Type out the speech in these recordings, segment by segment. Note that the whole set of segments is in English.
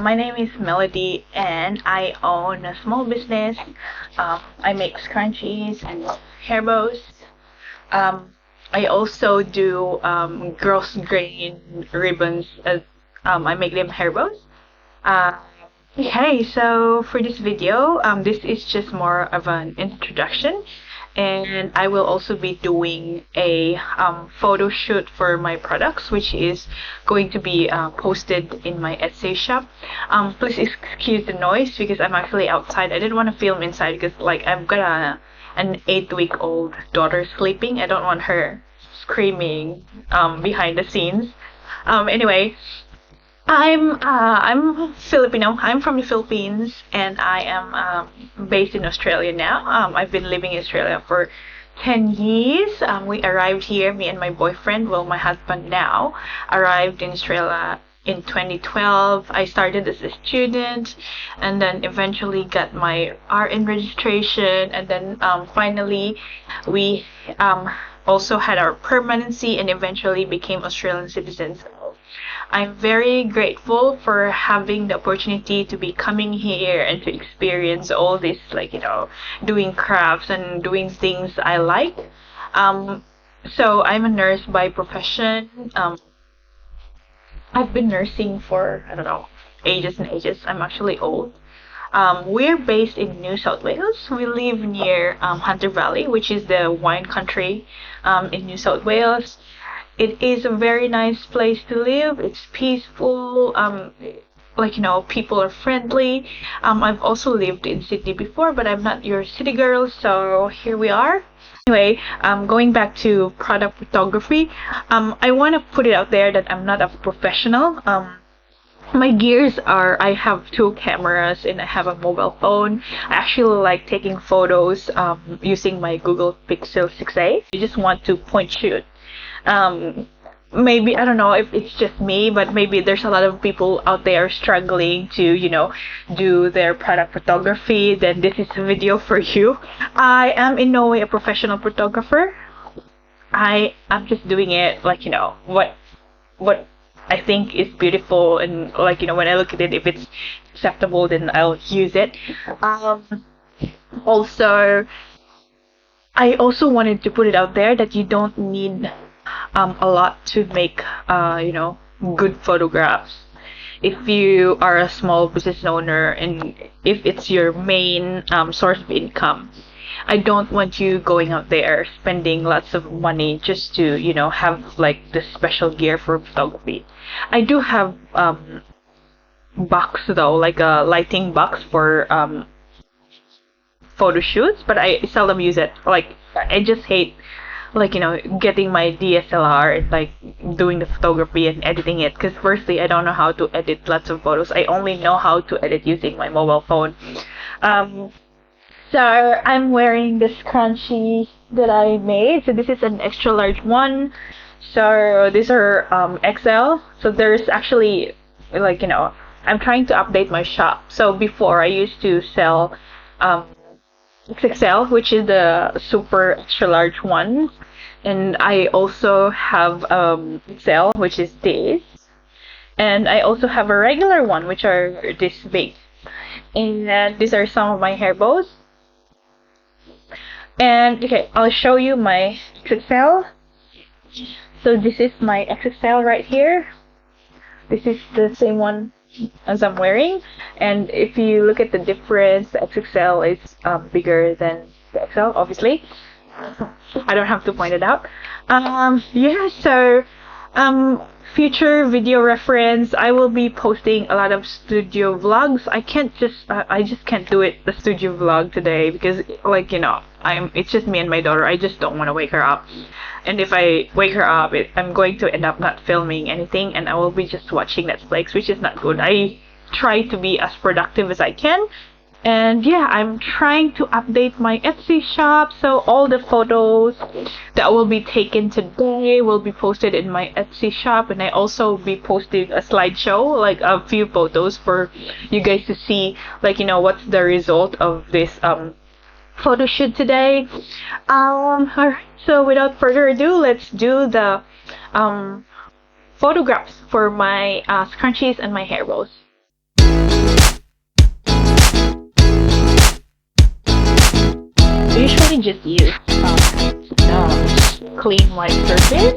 My name is Melody, and I own a small business. I make scrunchies and hair bows. Um, I also do girls' grain ribbons. I make them hair bows. Uh, hey, so for this video, this is just more of an introduction, and I will also be doing a photo shoot for my products, which is going to be posted in my Etsy shop. Please excuse the noise because I'm actually outside. I didn't want to film inside because like I've got an 8-week-old daughter sleeping. I don't want her screaming behind the scenes. Anyway. I'm Filipino. I'm from the Philippines, and I am based in Australia now. I've been living in Australia for 10 years. We arrived here, me and my boyfriend, well, my husband now, arrived in Australia in 2012. I started as a student, and then eventually got my RN registration, and then finally we also had our permanency and eventually became Australian citizens. I'm very grateful for having the opportunity to be coming here and to experience all this, like, doing crafts and doing things I like. So I'm a nurse by profession. I've been nursing for, I don't know, ages and ages. I'm actually old. We're based in New South Wales. We live near Hunter Valley, which is the wine country in New South Wales. It is a very nice place to live. It's peaceful. People are friendly. I've also lived in Sydney before, but I'm not your city girl, so here we are. Anyway, going back to product photography, I want to put it out there that I'm not a professional. My gears are, I have 2 cameras and I have a mobile phone. I actually like taking photos using my Google Pixel 6a. I just want to point shoot. Maybe I don't know if it's just me, but maybe there's a lot of people out there struggling to do their product photography. Then this is a video for you. I am in no way a professional photographer. I'm just doing it like what I think is beautiful, and when I look at it, if it's acceptable, then I'll use it. Also, I also wanted to put it out there that you don't need a lot to make good photographs. If you are a small business owner and if it's your main source of income, I don't want you going out there spending lots of money just to have like the special gear for photography. I do have box though, like a lighting box for photo shoots, but I seldom use it. Like I just hate getting my DSLR and doing the photography and editing it, because firstly I don't know how to edit lots of photos. I only know how to edit using my mobile phone. So I'm wearing this scrunchie that I made. So this is an extra large one. So these are XL. So there's actually I'm trying to update my shop. So before I used to sell XXL, which is the super extra large one, and I also have XL, which is this, and I also have a regular one, which are this big. And these are some of my hair bows. And okay, I'll show you my XXL. So this is my XXL right here. This is the same one as I'm wearing, and if you look at the difference, the XXL is bigger than the XL, obviously. I don't have to point it out. So future video reference, I will be posting a lot of studio vlogs. I just can't do it, the studio vlog today, because it's just me and my daughter. I just don't want to wake her up. And if I wake her up, I'm going to end up not filming anything, and I will be just watching Netflix, which is not good. I try to be as productive as I can. And yeah, I'm trying to update my Etsy shop, so all the photos that will be taken today will be posted in my Etsy shop, and I also be posting a slideshow, like a few photos for you guys to see, what's the result of this photo shoot today. Alright, so without further ado, let's do the photographs for my scrunchies and my hair bows. I usually just use clean white surface.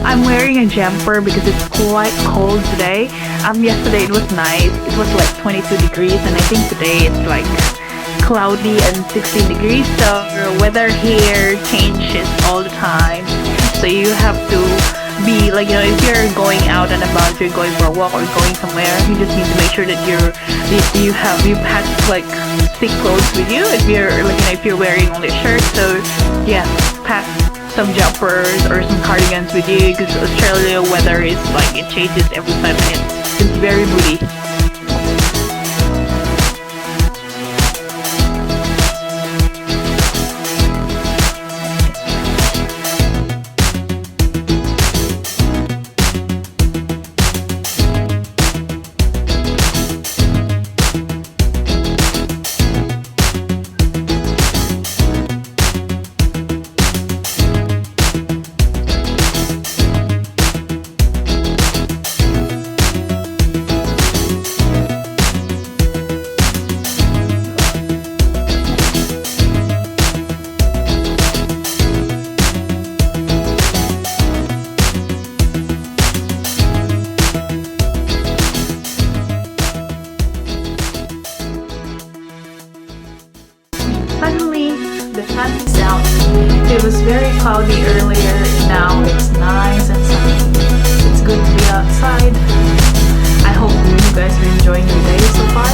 I'm wearing a jumper because it's quite cold today. Yesterday it was nice. It was like 22 degrees, and I think today it's like cloudy and 16 degrees. So the weather here changes all the time. So you have to be like, you know, if you're going out and about, if you're going for a walk or going somewhere, you just need to make sure that you pack like thick clothes with you. If you're like, you know, if you're wearing only a shirt, so yeah, pack some jumpers or some cardigans with you, because Australia weather is like, it changes every 5 minutes. It's very moody. Suddenly, the sun is out. It was very cloudy earlier, now it's nice and sunny. It's good to be outside. I hope you guys are enjoying your day so far.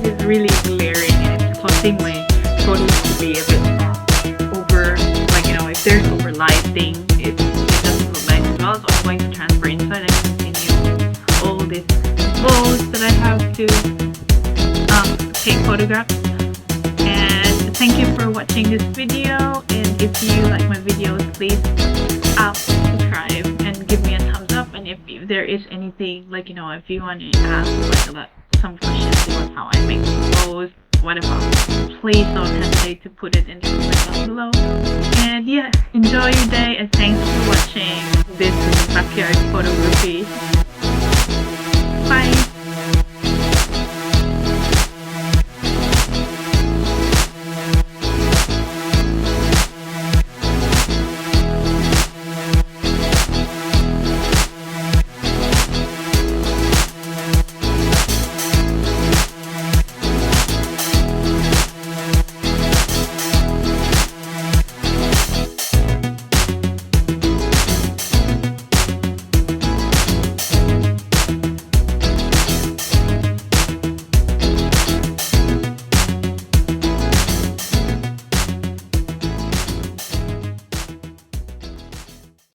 Is really glaring and it's causing my photos to be a bit over, like, you know, if there's overlighting, it doesn't look nice as well. So I'm going to transfer inside and continue all these photos that I have to take photographs. And thank you for watching this video, and if you like my videos, please subscribe and give me a thumbs up. And if there is anything, like, you know, if you want to ask like about some questions about how I make photos, whatever, please don't hesitate to put it in the comments down below. And yeah, enjoy your day, and thanks for watching this backyard photography.